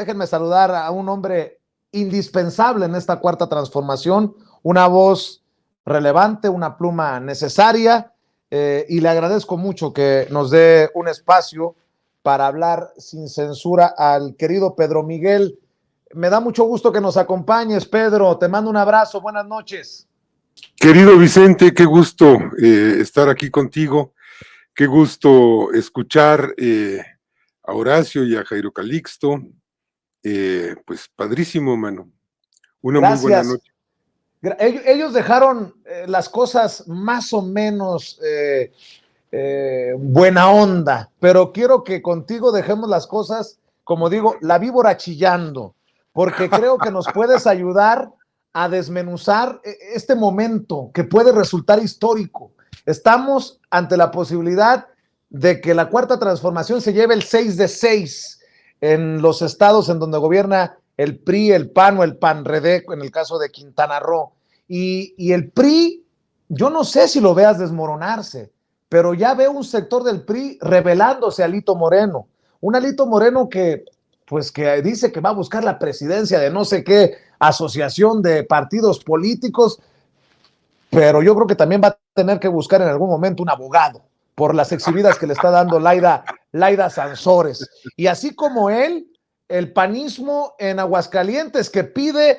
déjenme saludar a un hombre indispensable en esta cuarta transformación, una voz relevante, una pluma necesaria, y le agradezco mucho que nos dé un espacio para hablar sin censura al querido Pedro Miguel. Me da mucho gusto que nos acompañes, Pedro. Te mando un abrazo. Buenas noches. Querido Vicente, qué gusto estar aquí contigo. Qué gusto escuchar a Horacio y a Jairo Calixto. Pues padrísimo, mano. Una muy buena Gracias. noche. Ellos dejaron las cosas más o menos buena onda, pero quiero que contigo dejemos las cosas, como digo, la víbora chillando, porque creo que nos puedes ayudar a desmenuzar este momento que puede resultar histórico. Estamos ante la posibilidad de que la cuarta transformación se lleve el 6 de 6 en los estados en donde gobierna el PRI, el PAN o el PAN-RD, en el caso de Quintana Roo. Y el PRI, yo no sé si lo veas desmoronarse, pero ya veo un sector del PRI rebelándose a Alito Moreno. Un Alito Moreno que, pues, que dice que va a buscar la presidencia de no sé qué asociación de partidos políticos, pero yo creo que también va a tener que buscar en algún momento un abogado por las exhibidas que le está dando Laida Sansores. Y así como él, el panismo en Aguascalientes que pide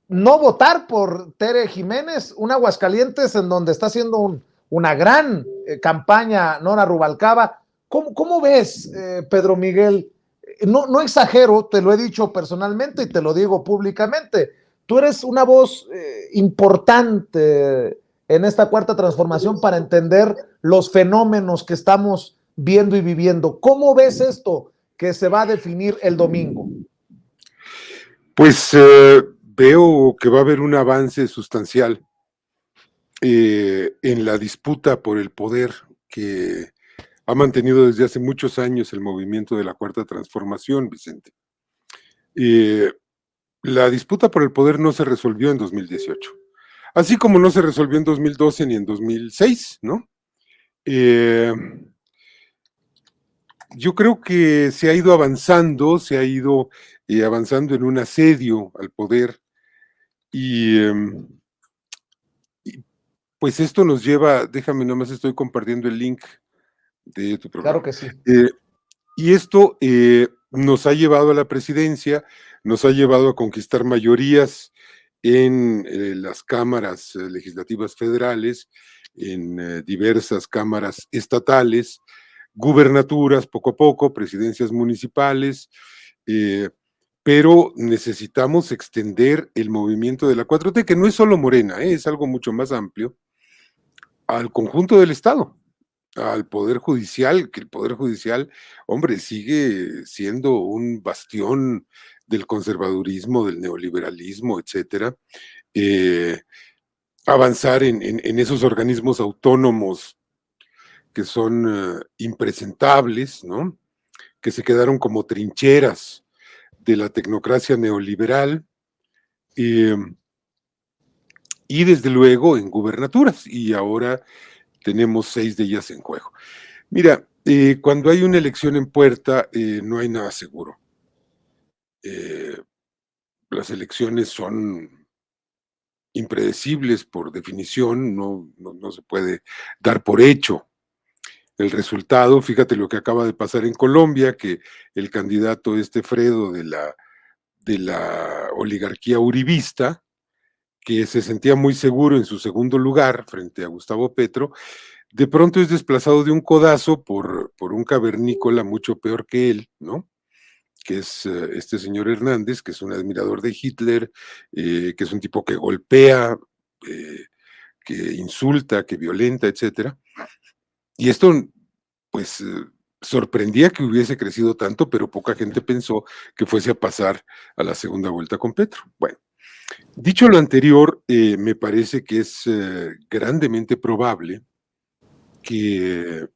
no votar por Tere Jiménez, un Aguascalientes en donde está haciendo una gran campaña Nora Rubalcaba. ¿Cómo ves, Pedro Miguel? No exagero, te lo he dicho personalmente y te lo digo públicamente. Tú eres una voz importante en esta cuarta transformación para entender los fenómenos que estamos viendo y viviendo. ¿Cómo ves esto que se va a definir el domingo? Pues veo que va a haber un avance sustancial en la disputa por el poder que ha mantenido desde hace muchos años el movimiento de la Cuarta Transformación, Vicente. La disputa por el poder no se resolvió en 2018, así como no se resolvió en 2012 ni en 2006, ¿no? Yo creo que se ha ido avanzando, avanzando en un asedio al poder y pues esto nos lleva, déjame nomás estoy compartiendo el link de tu Claro programa. que sí. Y esto nos ha llevado a la presidencia, nos ha llevado a conquistar mayorías en las cámaras legislativas federales, en diversas cámaras estatales, gubernaturas poco a poco, presidencias municipales, pero necesitamos extender el movimiento de la 4T, que no es solo Morena, es algo mucho más amplio, al conjunto del Estado, al Poder Judicial, que el Poder Judicial, hombre, sigue siendo un bastión del conservadurismo, del neoliberalismo, etcétera. Avanzar en esos organismos autónomos que son impresentables, ¿no? Que se quedaron como trincheras de la tecnocracia neoliberal, y desde luego en gubernaturas, y ahora tenemos 6 de ellas en juego. Mira, cuando hay una elección en puerta, no hay nada seguro. Las elecciones son impredecibles por definición, no se puede dar por hecho el resultado. Fíjate lo que acaba de pasar en Colombia, que el candidato Fredo de la oligarquía uribista, que se sentía muy seguro en su segundo lugar frente a Gustavo Petro, de pronto es desplazado de un codazo por un cavernícola mucho peor que él, ¿no? Que es este señor Hernández, que es un admirador de Hitler, que es un tipo que golpea, que insulta, que violenta, etcétera. Y esto, pues, sorprendía que hubiese crecido tanto, pero poca gente pensó que fuese a pasar a la segunda vuelta con Petro. Bueno, dicho lo anterior, me parece que es grandemente probable que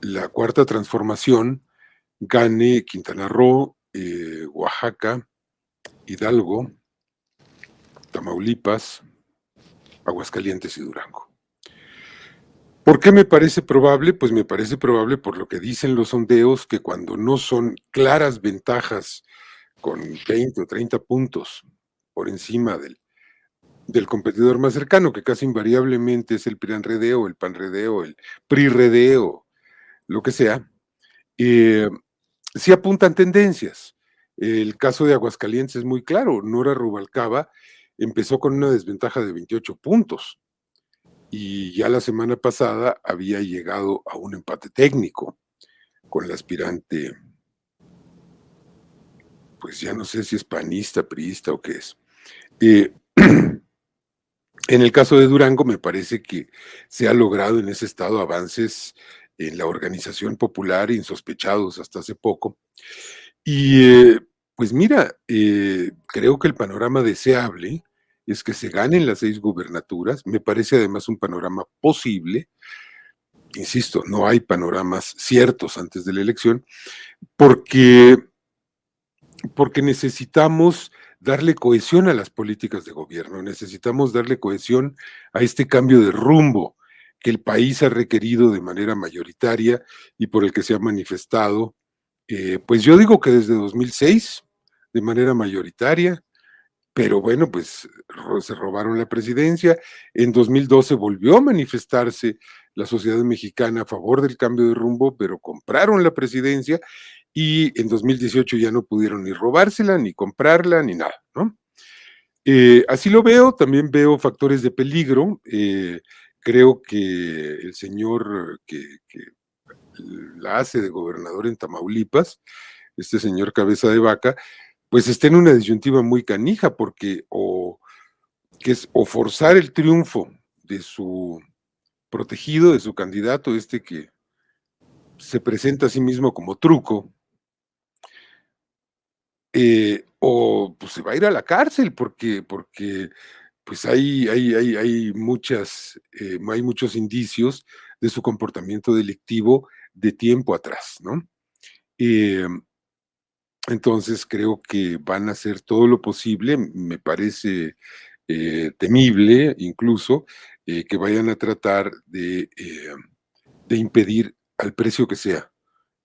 la cuarta transformación gane Quintana Roo, Oaxaca, Hidalgo, Tamaulipas, Aguascalientes y Durango. ¿Por qué me parece probable? Pues me parece probable por lo que dicen los sondeos, que cuando no son claras ventajas con 20 o 30 puntos por encima del competidor más cercano, que casi invariablemente es el PRIAN-RD o el PAN-RD o el PRI-RD o lo que sea, eh, sí apuntan tendencias. El caso de Aguascalientes es muy claro. Nora Rubalcaba empezó con una desventaja de 28 puntos y ya la semana pasada había llegado a un empate técnico con el aspirante, pues ya no sé si es panista, priista o qué es. Eh, en el caso de Durango, me parece que se ha logrado en ese estado avances en la organización popular insospechados hasta hace poco. Y pues mira, creo que el panorama deseable es que se ganen las 6 gubernaturas. Me parece además un panorama posible. Insisto, no hay panoramas ciertos antes de la elección, porque, porque necesitamos darle cohesión a las políticas de gobierno, necesitamos darle cohesión a este cambio de rumbo que el país ha requerido de manera mayoritaria y por el que se ha manifestado, pues yo digo que desde 2006, de manera mayoritaria, pero bueno, pues se robaron la presidencia. En 2012 volvió a manifestarse la sociedad mexicana a favor del cambio de rumbo, pero compraron la presidencia y en 2018 ya no pudieron ni robársela, ni comprarla, ni nada, ¿no? Así lo veo, también veo factores de peligro. Creo que el señor que la hace de gobernador en Tamaulipas, este señor Cabeza de Vaca, pues está en una disyuntiva muy canija, porque que es o forzar el triunfo de su protegido, de su candidato, este que se presenta a sí mismo como truco, o pues se va a ir a la cárcel, porque pues hay muchos indicios de su comportamiento delictivo de tiempo atrás, ¿no? Eh, entonces creo que van a hacer todo lo posible, me parece temible incluso, que vayan a tratar de impedir al precio que sea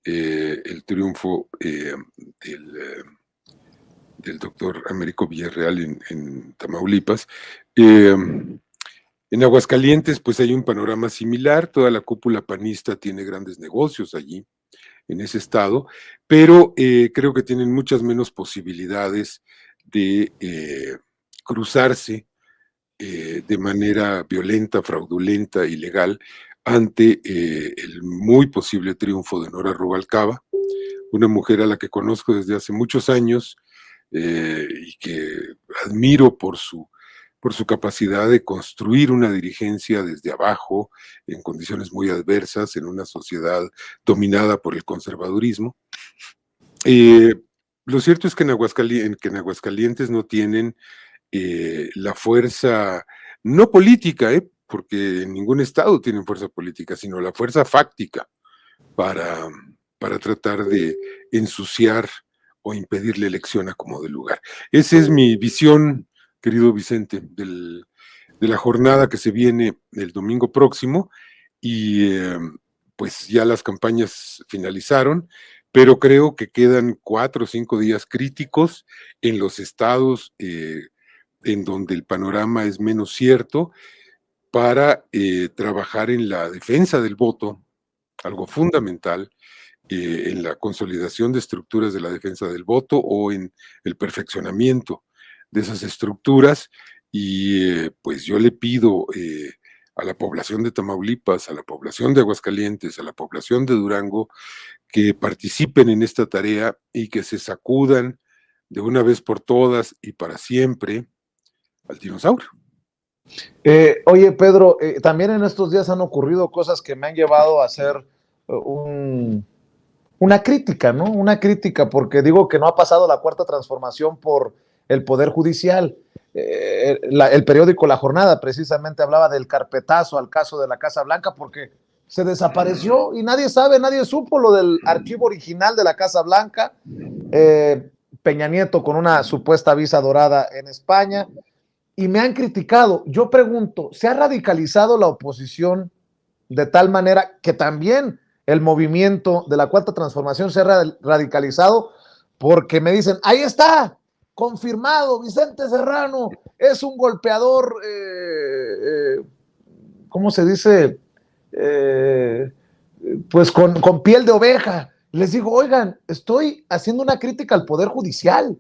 el triunfo del doctor Américo Villarreal en Tamaulipas. En Aguascalientes, pues hay un panorama similar, toda la cúpula panista tiene grandes negocios allí, en ese estado, pero creo que tienen muchas menos posibilidades de cruzarse de manera violenta, fraudulenta, ilegal, ante el muy posible triunfo de Nora Rubalcaba, una mujer a la que conozco desde hace muchos años y que admiro por su capacidad de construir una dirigencia desde abajo, en condiciones muy adversas, en una sociedad dominada por el conservadurismo. Eh, lo cierto es que en Aguascalientes no tienen la fuerza, no política, porque en ningún estado tienen fuerza política, sino la fuerza fáctica para, para tratar de ensuciar o impedir la elección a como de lugar. Esa es mi visión, querido Vicente, de la jornada que se viene el domingo próximo y pues ya las campañas finalizaron, pero creo que quedan 4 o 5 días críticos en los estados en donde el panorama es menos cierto para trabajar en la defensa del voto, algo fundamental, en la consolidación de estructuras de la defensa del voto o en el perfeccionamiento de esas estructuras. Y pues yo le pido a la población de Tamaulipas, a la población de Aguascalientes, a la población de Durango, que participen en esta tarea y que se sacudan de una vez por todas y para siempre al dinosaurio. Oye, Pedro, también en estos días han ocurrido cosas que me han llevado a hacer una crítica, ¿no? Una crítica, porque digo que no ha pasado la cuarta transformación por el Poder Judicial. El periódico La Jornada precisamente hablaba del carpetazo al caso de la Casa Blanca porque se desapareció y nadie sabe, nadie supo lo del archivo original de la Casa Blanca. Peña Nieto con una supuesta visa dorada en España y me han criticado. Yo pregunto, ¿se ha radicalizado la oposición de tal manera que también el movimiento de la Cuarta Transformación se ha radicalizado, porque me dicen, ahí está, confirmado, Vicente Serrano es un golpeador, ¿cómo se dice? Eh, pues con piel de oveja. Les digo, oigan, estoy haciendo una crítica al Poder Judicial.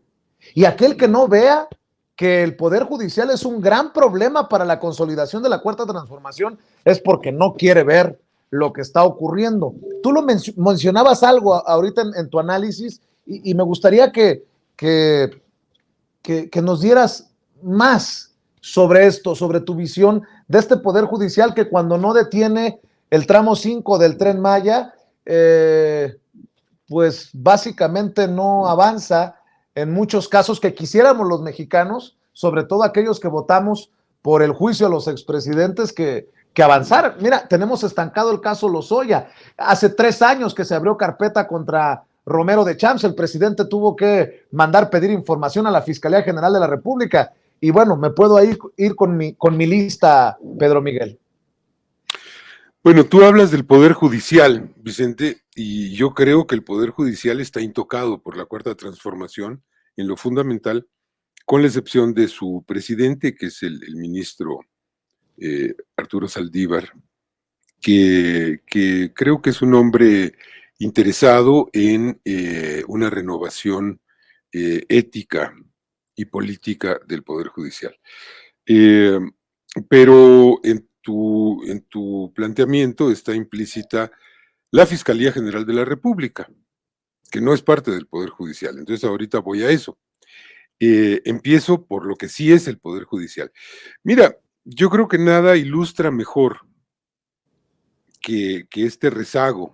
Y aquel que no vea que el Poder Judicial es un gran problema para la consolidación de la Cuarta Transformación es porque no quiere ver lo que está ocurriendo. Tú lo mencionabas algo ahorita en tu análisis y me gustaría que nos dieras más sobre esto, sobre tu visión de este Poder Judicial que cuando no detiene el tramo 5 del Tren Maya, pues básicamente no avanza en muchos casos que quisiéramos los mexicanos, sobre todo aquellos que votamos por el juicio a los expresidentes que avanzar. Mira, tenemos estancado el caso Lozoya. Hace 3 años que se abrió carpeta contra Romero de Champs, el presidente tuvo que mandar pedir información a la Fiscalía General de la República. Y bueno, me puedo ir con mi lista, Pedro Miguel. Bueno, tú hablas del Poder Judicial, Vicente, y yo creo que el Poder Judicial está intocado por la Cuarta Transformación en lo fundamental, con la excepción de su presidente, que es el ministro Arturo Saldívar, que creo que es un hombre interesado en una renovación ética y política del Poder Judicial. Eh, pero en tu planteamiento está implícita la Fiscalía General de la República, que no es parte del Poder Judicial. Entonces ahorita voy a eso. Empiezo por lo que sí es el Poder Judicial. Mira, yo creo que nada ilustra mejor que este rezago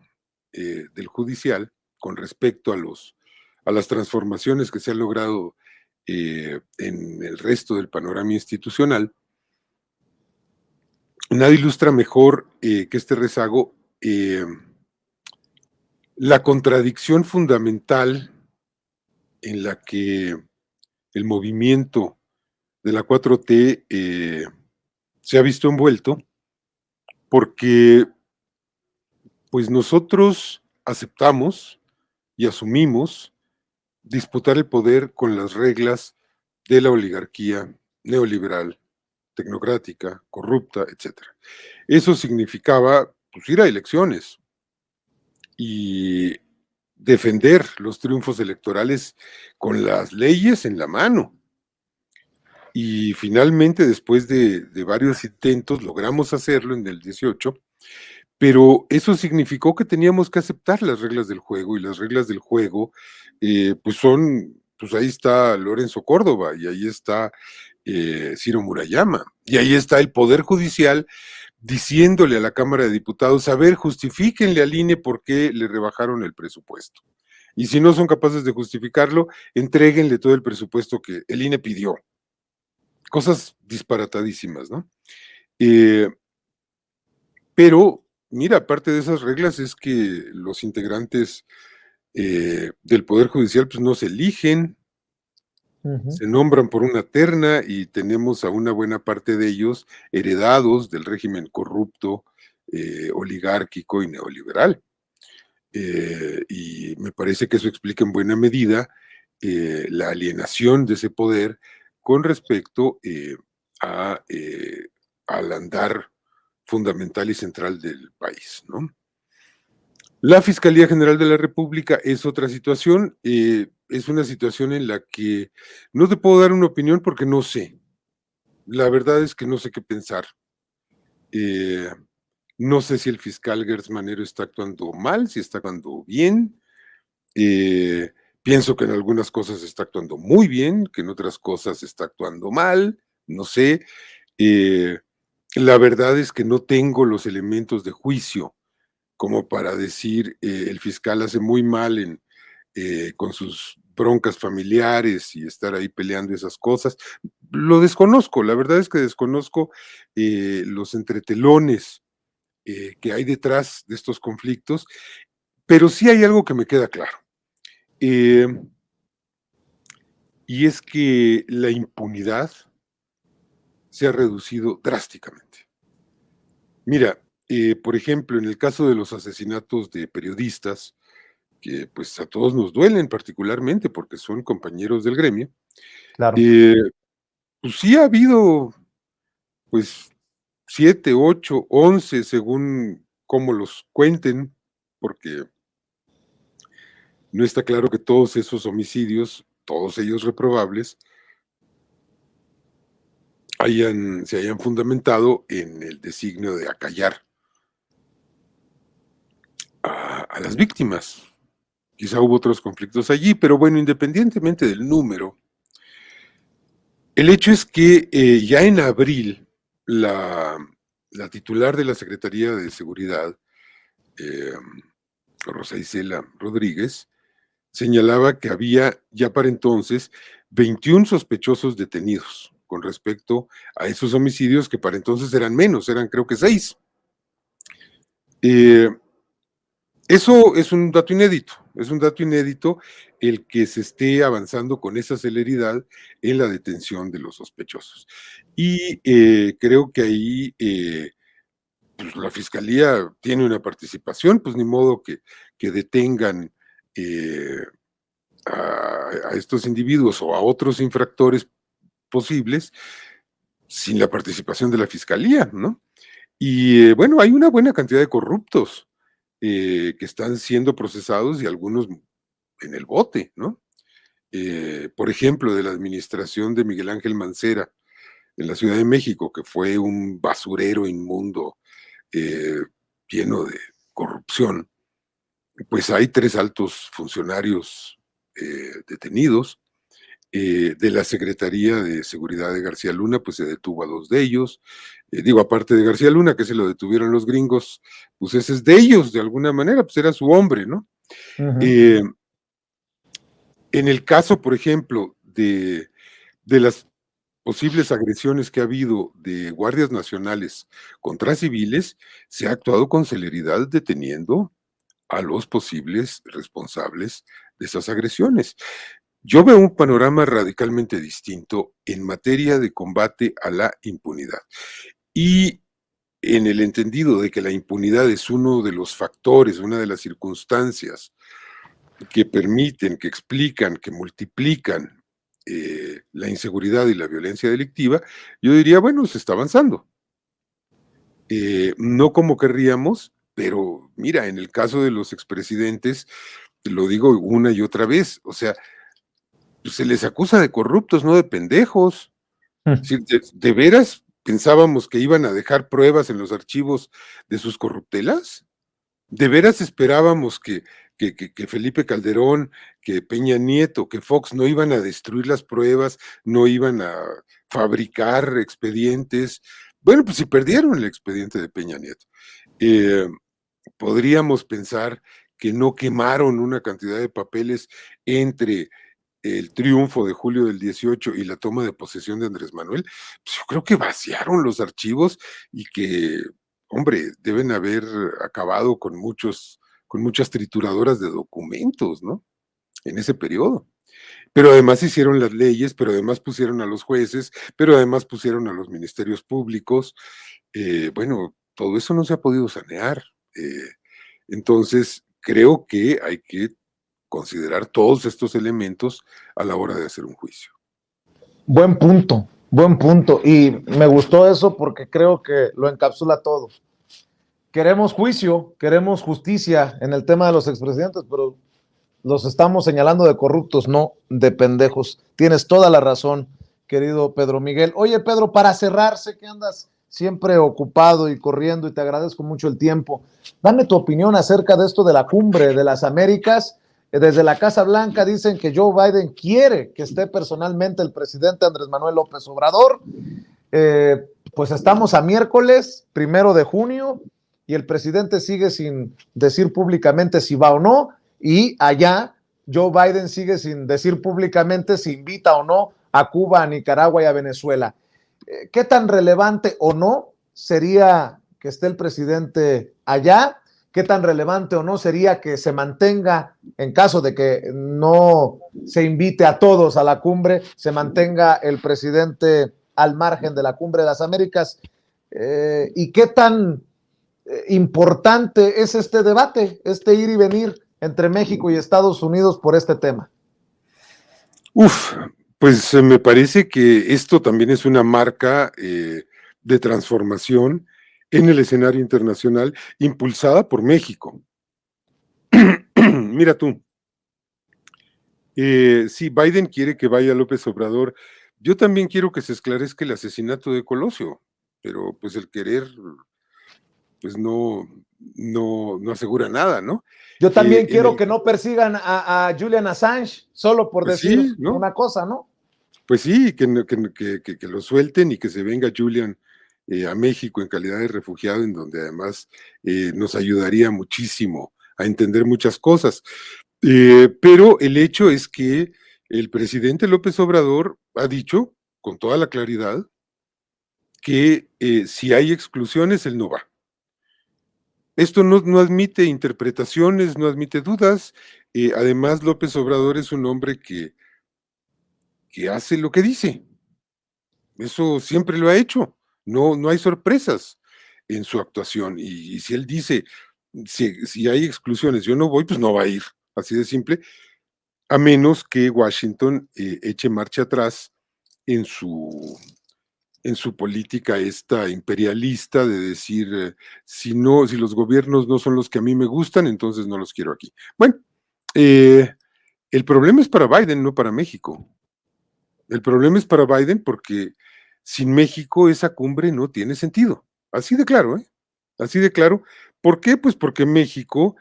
del judicial con respecto a las transformaciones que se han logrado en el resto del panorama institucional. Nada ilustra mejor que este rezago la contradicción fundamental en la que el movimiento de la 4T se ha visto envuelto, porque pues nosotros aceptamos y asumimos disputar el poder con las reglas de la oligarquía neoliberal, tecnocrática, corrupta, etcétera. Eso significaba pues, ir a elecciones y defender los triunfos electorales con las leyes en la mano. Y finalmente, después de varios intentos, logramos hacerlo en el 18, pero eso significó que teníamos que aceptar las reglas del juego, y las reglas del juego, pues son, pues ahí está Lorenzo Córdoba, y ahí está Ciro Murayama, y ahí está el Poder Judicial diciéndole a la Cámara de Diputados, a ver, justifíquenle al INE por qué le rebajaron el presupuesto. Y si no son capaces de justificarlo, entréguenle todo el presupuesto que el INE pidió. Cosas disparatadísimas, ¿no? Pero, mira, aparte de esas reglas es que los integrantes del Poder Judicial pues no se eligen, se nombran por una terna y tenemos a una buena parte de ellos heredados del régimen corrupto, oligárquico y neoliberal. Y me parece que eso explica en buena medida la alienación de ese poder con respecto al andar fundamental y central del país, ¿no? La Fiscalía General de la República es otra situación, es una situación en la que no te puedo dar una opinión porque no sé. La verdad es que no sé qué pensar. Eh, no sé si el fiscal Gertz Manero está actuando mal, si está actuando bien. Pienso que en algunas cosas está actuando muy bien, que en otras cosas está actuando mal, no sé. Eh, la verdad es que no tengo los elementos de juicio como para decir el fiscal hace muy mal con sus broncas familiares y estar ahí peleando esas cosas. Lo desconozco, la verdad es que desconozco los entretelones que hay detrás de estos conflictos, pero sí hay algo que me queda claro. Eh, y es que la impunidad se ha reducido drásticamente. Mira, Por ejemplo, en el caso de los asesinatos de periodistas, que pues a todos nos duelen particularmente porque son compañeros del gremio, Claro. eh, pues sí ha habido, pues 7, 8, 11, según cómo los cuenten, porque no está claro que todos esos homicidios, todos ellos reprobables, se hayan fundamentado en el designio de acallar a las víctimas. Quizá hubo otros conflictos allí, pero bueno, independientemente del número, el hecho es que ya en abril la, la titular de la Secretaría de Seguridad, eh, Rosa Isela Rodríguez, señalaba que había ya para entonces 21 sospechosos detenidos con respecto a esos homicidios que para entonces eran menos, eran creo que 6. Eso es un dato inédito el que se esté avanzando con esa celeridad en la detención de los sospechosos. Y creo que ahí pues la fiscalía tiene una participación, pues ni modo que detengan a estos individuos o a otros infractores posibles sin la participación de la fiscalía, ¿no? Y bueno, hay una buena cantidad de corruptos que están siendo procesados y algunos en el bote, ¿no? Por ejemplo, de la administración de Miguel Ángel Mancera en la Ciudad de México, que fue un basurero inmundo eh, lleno de corrupción, pues hay 3 altos funcionarios detenidos. De la Secretaría de Seguridad de García Luna, pues se detuvo a 2 de ellos. Digo, aparte de García Luna, que se lo detuvieron los gringos, pues ese es de ellos, de alguna manera, pues era su hombre, ¿no? Uh-huh. Eh, en el caso, por ejemplo, de las posibles agresiones que ha habido de guardias nacionales contra civiles, se ha actuado con celeridad deteniendo a los posibles responsables de esas agresiones. Yo veo un panorama radicalmente distinto en materia de combate a la impunidad. Y en el entendido de que la impunidad es uno de los factores, una de las circunstancias que permiten, que explican, que multiplican la inseguridad y la violencia delictiva, yo diría, bueno, se está avanzando. No como querríamos, pero mira, en el caso de los expresidentes, lo digo una y otra vez, o sea, pues se les acusa de corruptos, no de pendejos. Si de veras pensábamos que iban a dejar pruebas en los archivos de sus corruptelas, de veras esperábamos que Felipe Calderón, que Peña Nieto, que Fox no iban a destruir las pruebas, no iban a fabricar expedientes. Bueno, pues si perdieron el expediente de Peña Nieto. Eh, Podríamos pensar que no quemaron una cantidad de papeles entre el triunfo de julio del 18 y la toma de posesión de Andrés Manuel. Pues yo creo que vaciaron los archivos y que, hombre, deben haber acabado con muchas trituradoras de documentos, ¿no? En ese periodo. Pero además hicieron las leyes, pero además pusieron a los jueces, pero además pusieron a los ministerios públicos. Bueno, todo eso no se ha podido sanear. Eh, entonces, creo que hay que considerar todos estos elementos a la hora de hacer un juicio. Buen punto, buen punto. Y me gustó eso porque creo que lo encapsula todo. Queremos juicio, queremos justicia en el tema de los expresidentes, pero los estamos señalando de corruptos, no de pendejos. Tienes toda la razón, querido Pedro Miguel. Oye, Pedro, para cerrar, sé que andas siempre ocupado y corriendo y te agradezco mucho el tiempo. Dame tu opinión acerca de esto de la cumbre de las Américas. Desde la Casa Blanca dicen que Joe Biden quiere que esté personalmente el presidente Andrés Manuel López Obrador. Pues estamos a miércoles 1 de junio y el presidente sigue sin decir públicamente si va o no, y allá Joe Biden sigue sin decir públicamente si invita o no a Cuba, a Nicaragua y a Venezuela. ¿Qué tan relevante o no sería que esté el presidente allá? ¿Qué tan relevante o no sería que se mantenga, en caso de que no se invite a todos a la cumbre, se mantenga el presidente al margen de la cumbre de las Américas? ¿Y qué tan importante es este debate, este ir y venir entre México y Estados Unidos por este tema? Uf, pues me parece que esto también es una marca de transformación en el escenario internacional impulsada por México. Mira tú, sí, Biden quiere que vaya López Obrador. Yo también quiero que se esclarezca el asesinato de Colosio, pero pues el querer, pues no asegura nada, ¿no? Yo también En quiero el, que no persigan a Julian Assange solo por pues decir sí, ¿no? una cosa, ¿no? Pues sí, que lo suelten y que se venga Julian a México en calidad de refugiado, en donde además nos ayudaría muchísimo a entender muchas cosas. Pero el hecho es que el presidente López Obrador ha dicho con toda la claridad que si hay exclusiones, él no va. Esto no admite interpretaciones, no admite dudas. Además, López Obrador es un hombre que hace lo que dice. Eso siempre lo ha hecho. No hay sorpresas en su actuación. Y si él dice, si hay exclusiones, yo no voy, pues no va a ir. Así de simple. A menos que Washington eche marcha atrás en su política esta imperialista de decir, si los gobiernos no son los que a mí me gustan, entonces no los quiero aquí. Bueno, el problema es para Biden, no para México. El problema es para Biden porque sin México esa cumbre no tiene sentido. Así de claro, ¿eh? Así de claro. ¿Por qué? Pues porque México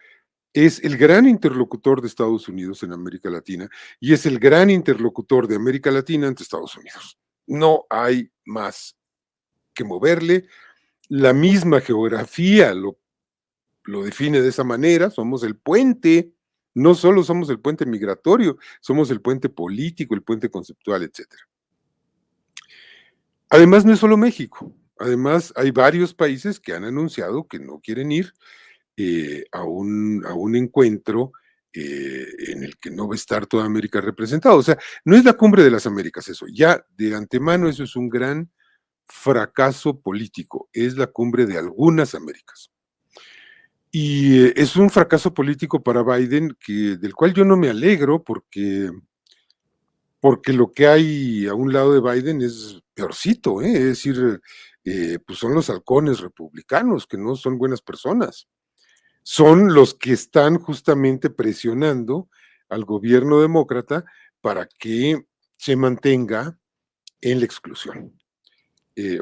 es el gran interlocutor de Estados Unidos en América Latina y es el gran interlocutor de América Latina ante Estados Unidos. No hay más que moverle. La misma geografía lo define de esa manera. Somos el puente. No solo somos el puente migratorio, somos el puente político, el puente conceptual, etcétera. Además, no es solo México. Además, hay varios países que han anunciado que no quieren ir a un encuentro en el que no va a estar toda América representada. O sea, no es la cumbre de las Américas eso. Ya de antemano eso es un gran fracaso político. Es la cumbre de algunas Américas. Y es un fracaso político para Biden del cual yo no me alegro porque lo que hay a un lado de Biden es peorcito, ¿eh? Es decir, pues son los halcones republicanos, que no son buenas personas. Son los que están justamente presionando al gobierno demócrata para que se mantenga en la exclusión.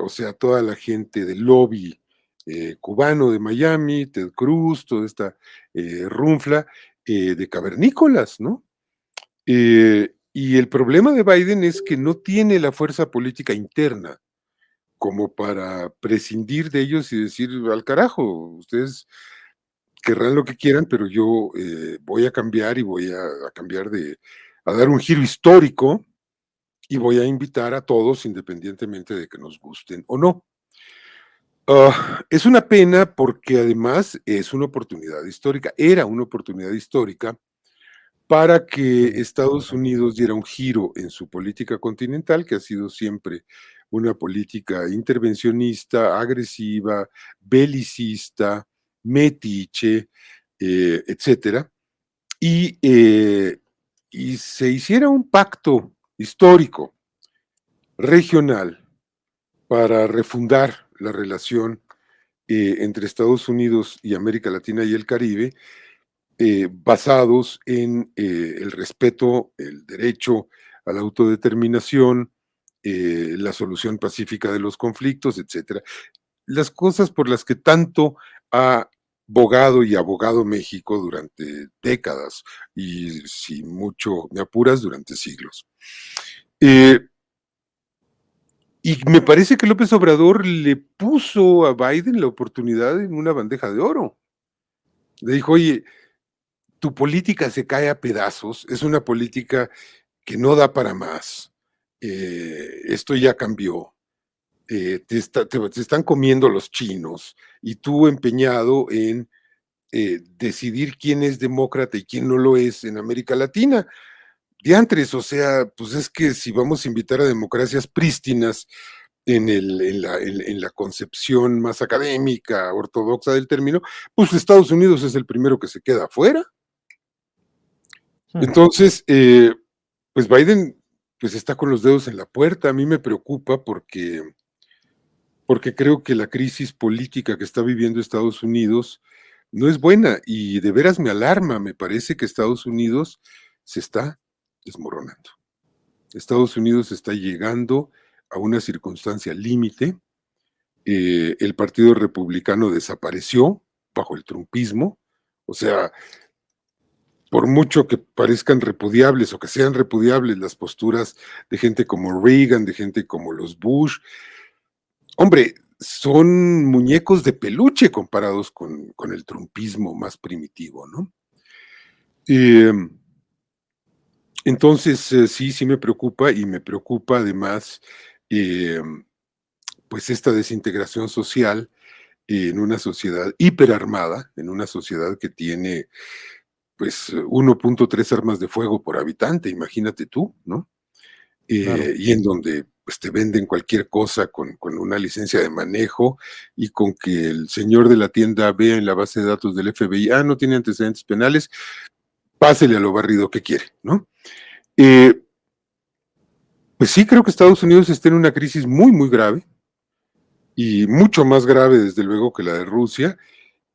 O sea, toda la gente del lobby cubano de Miami, Ted Cruz, toda esta runfla de cavernícolas, ¿no? Y el problema de Biden es que no tiene la fuerza política interna como para prescindir de ellos y decir, al carajo, ustedes querrán lo que quieran, pero yo voy a cambiar y voy a cambiar a dar un giro histórico y voy a invitar a todos independientemente de que nos gusten o no. Es una pena porque además es una oportunidad histórica, era una oportunidad histórica para que Estados Unidos diera un giro en su política continental, que ha sido siempre una política intervencionista, agresiva, belicista, metiche, etcétera, y, y se hiciera un pacto histórico, regional, para refundar la relación entre Estados Unidos y América Latina y el Caribe, basados en el respeto, el derecho a la autodeterminación, la solución pacífica de los conflictos, etcétera. Las cosas por las que tanto ha bogado y abogado México durante décadas y, si mucho me apuras, durante siglos. Y me parece que López Obrador le puso a Biden la oportunidad en una bandeja de oro. Le dijo, oye, tu política se cae a pedazos, es una política que no da para más. Esto ya cambió. Te están comiendo los chinos y tú empeñado en decidir quién es demócrata y quién no lo es en América Latina. Diantres, o sea, pues es que si vamos a invitar a democracias prístinas, en la concepción más académica, ortodoxa del término, pues Estados Unidos es el primero que se queda afuera. Entonces, pues Biden pues está con los dedos en la puerta. A mí me preocupa porque creo que la crisis política que está viviendo Estados Unidos no es buena y de veras me alarma. Me parece que Estados Unidos se está desmoronando. Estados Unidos está llegando a una circunstancia límite. El Partido Republicano desapareció bajo el trumpismo. O sea, por mucho que parezcan repudiables o que sean repudiables las posturas de gente como Reagan, de gente como los Bush, hombre, son muñecos de peluche comparados con el trumpismo más primitivo, ¿no? Entonces, sí me preocupa, y me preocupa además pues esta desintegración social en una sociedad hiperarmada, en una sociedad que tiene pues 1.3 armas de fuego por habitante, imagínate tú, ¿no? Claro. Y en donde pues, te venden cualquier cosa con una licencia de manejo y con que el señor de la tienda vea en la base de datos del FBI, no tiene antecedentes penales, pásele a lo barrido que quiere, ¿no? Pues sí, creo que Estados Unidos está en una crisis muy, muy grave y mucho más grave, desde luego, que la de Rusia,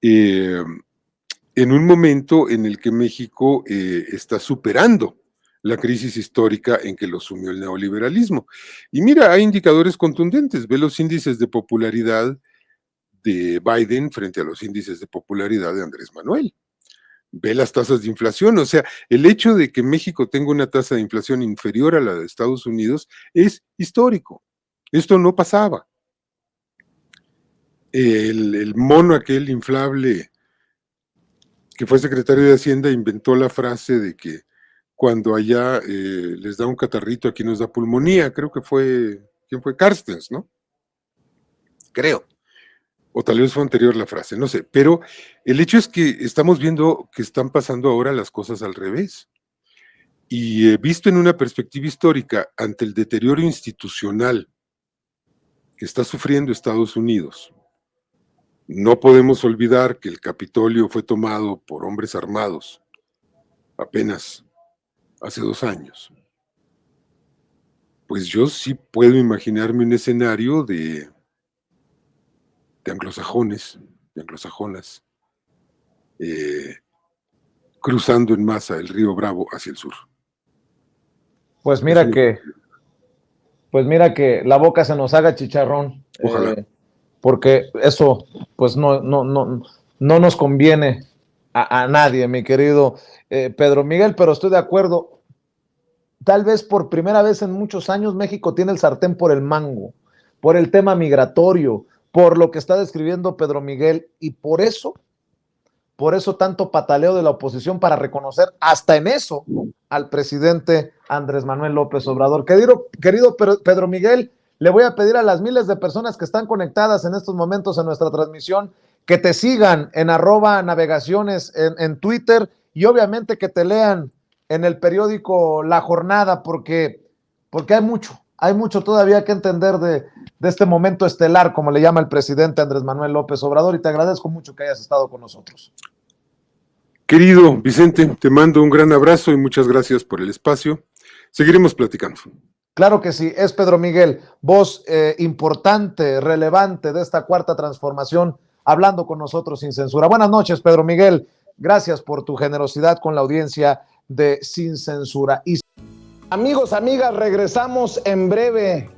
en un momento en el que México está superando la crisis histórica en que lo sumió el neoliberalismo. Y mira, hay indicadores contundentes. Ve los índices de popularidad de Biden frente a los índices de popularidad de Andrés Manuel. Ve las tasas de inflación. O sea, el hecho de que México tenga una tasa de inflación inferior a la de Estados Unidos es histórico. Esto no pasaba. El mono aquel inflable que fue secretario de Hacienda inventó la frase de que cuando allá les da un catarrito, aquí nos da pulmonía. Creo que ¿quién fue? Carstens, ¿no? Creo. O tal vez fue anterior la frase, no sé. Pero el hecho es que estamos viendo que están pasando ahora las cosas al revés. Y visto en una perspectiva histórica, ante el deterioro institucional que está sufriendo Estados Unidos, no podemos olvidar que el Capitolio fue tomado por hombres armados apenas hace 2 años. Pues yo sí puedo imaginarme un escenario de anglosajones, de anglosajonas, cruzando en masa el río Bravo hacia el sur. Pues mira que la boca se nos haga chicharrón. Ojalá. Porque eso pues no nos conviene a nadie, mi querido Pedro Miguel, pero estoy de acuerdo. Tal vez por primera vez en muchos años México tiene el sartén por el mango, por el tema migratorio, por lo que está describiendo Pedro Miguel, y por eso tanto pataleo de la oposición para reconocer hasta en eso al presidente Andrés Manuel López Obrador. Querido Pedro Miguel, le voy a pedir a las miles de personas que están conectadas en estos momentos en nuestra transmisión que te sigan en @navegaciones en Twitter, y obviamente que te lean en el periódico La Jornada, porque hay mucho todavía que entender de este momento estelar, como le llama el presidente Andrés Manuel López Obrador, y te agradezco mucho que hayas estado con nosotros. Querido Vicente, te mando un gran abrazo y muchas gracias por el espacio. Seguiremos platicando. Claro que sí, es Pedro Miguel, voz importante, relevante de esta cuarta transformación, hablando con nosotros sin censura. Buenas noches, Pedro Miguel. Gracias por tu generosidad con la audiencia de Sin Censura. Y amigos, amigas, regresamos en breve,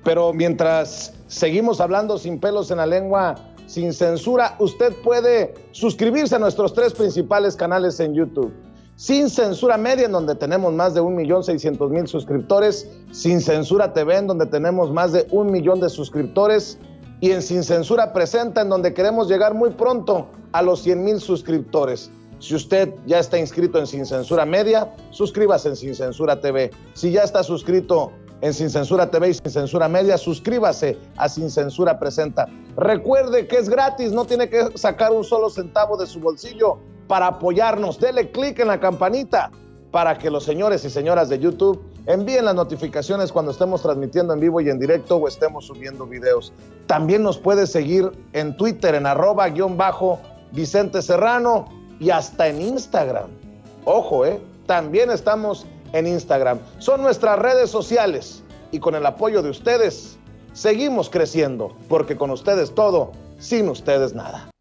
pero mientras seguimos hablando sin pelos en la lengua, sin censura, usted puede suscribirse a nuestros 3 principales canales en YouTube. Sin Censura Media, en donde tenemos más de 1.600.000 suscriptores, Sin Censura TV, en donde tenemos más de 1 millón de suscriptores, y en Sin Censura Presenta, en donde queremos llegar muy pronto a los 100,000 suscriptores. Si usted ya está inscrito en Sin Censura Media, suscríbase en Sin Censura TV. Si ya está suscrito en Sin Censura TV y Sin Censura Media, suscríbase a Sin Censura Presenta. Recuerde que es gratis, no tiene que sacar un solo centavo de su bolsillo para apoyarnos. Dele clic en la campanita para que los señores y señoras de YouTube Envíen las notificaciones cuando estemos transmitiendo en vivo y en directo o estemos subiendo videos. También nos puedes seguir en Twitter en @Vicente Serrano y hasta en Instagram. Ojo, también estamos en Instagram. Son nuestras redes sociales y con el apoyo de ustedes seguimos creciendo, porque con ustedes todo, sin ustedes nada.